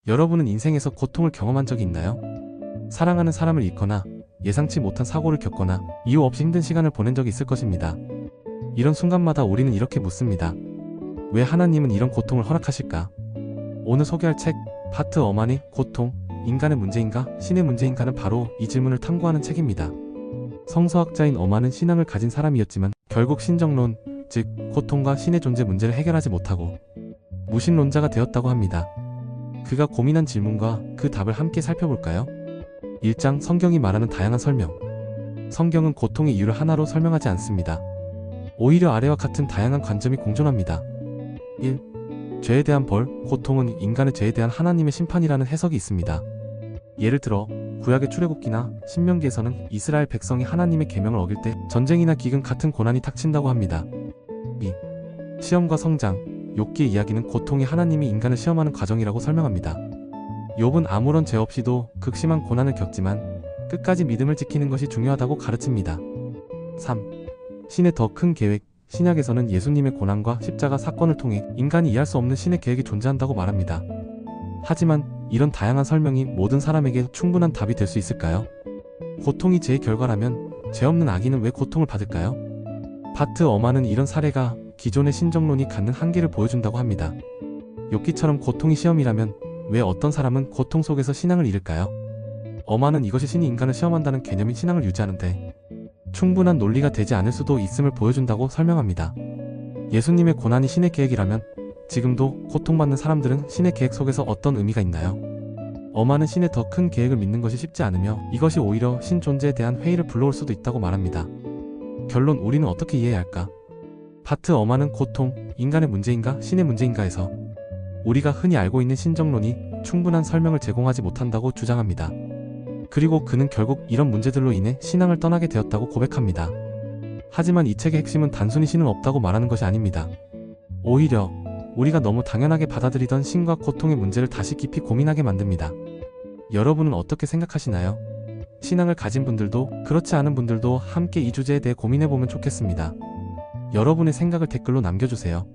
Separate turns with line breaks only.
여러분은 인생에서 고통을 경험한 적이 있나요? 사랑하는 사람을 잃거나 예상치 못한 사고를 겪거나 이유 없이 힘든 시간을 보낸 적이 있을 것입니다. 이런 순간마다 우리는 이렇게 묻습니다. 왜 하나님은 이런 고통을 허락하실까? 오늘 소개할 책 파트 어만의 고통, 인간의 문제인가 신의 문제인가는 바로 이 질문을 탐구하는 책입니다. 성서학자인 어만은 신앙을 가진 사람이었지만 결국 신정론, 즉 고통과 신의 존재 문제를 해결하지 못하고 무신론자가 되었다고 합니다. 그가 고민한 질문과 그 답을 함께 살펴볼까요? 1장 성경이 말하는 다양한 설명. 성경은 고통의 이유를 하나로 설명하지 않습니다. 오히려 아래와 같은 다양한 관점이 공존합니다. 1. 죄에 대한 벌, 고통은 인간의 죄에 대한 하나님의 심판이라는 해석이 있습니다. 예를 들어 구약의 출애굽기나 신명기에서는 이스라엘 백성이 하나님의 계명을 어길 때 전쟁이나 기근 같은 고난이 닥친다고 합니다. 2. 시험과 성장. 욥기의 이야기는 고통이 하나님이 인간을 시험하는 과정이라고 설명합니다. 욥은 아무런 죄 없이도 극심한 고난을 겪지만 끝까지 믿음을 지키는 것이 중요하다고 가르칩니다. 3. 신의 더 큰 계획. 신약에서는 예수님의 고난과 십자가 사건을 통해 인간이 이해할 수 없는 신의 계획이 존재한다고 말합니다. 하지만 이런 다양한 설명이 모든 사람에게 충분한 답이 될 수 있을까요? 고통이 죄의 결과라면 죄 없는 악인은 왜 고통을 받을까요? 바트 어만은 이런 사례가 기존의 신정론이 갖는 한계를 보여준다고 합니다. 욥기처럼 고통이 시험이라면 왜 어떤 사람은 고통 속에서 신앙을 잃을까요? 어만은 이것이 신이 인간을 시험한다는 개념인 신앙을 유지하는데 충분한 논리가 되지 않을 수도 있음을 보여준다고 설명합니다. 예수님의 고난이 신의 계획이라면 지금도 고통받는 사람들은 신의 계획 속에서 어떤 의미가 있나요? 어만은 신의 더 큰 계획을 믿는 것이 쉽지 않으며 이것이 오히려 신 존재에 대한 회의를 불러올 수도 있다고 말합니다. 결론, 우리는 어떻게 이해해야 할까? 바트 어만은 고통, 인간의 문제인가 신의 문제인가에서 우리가 흔히 알고 있는 신정론이 충분한 설명을 제공하지 못한다고 주장합니다. 그리고 그는 결국 이런 문제들로 인해 신앙을 떠나게 되었다고 고백합니다. 하지만 이 책의 핵심은 단순히 신은 없다고 말하는 것이 아닙니다. 오히려 우리가 너무 당연하게 받아들이던 신과 고통의 문제를 다시 깊이 고민하게 만듭니다. 여러분은 어떻게 생각하시나요? 신앙을 가진 분들도 그렇지 않은 분들도 함께 이 주제에 대해 고민해보면 좋겠습니다. 여러분의 생각을 댓글로 남겨주세요.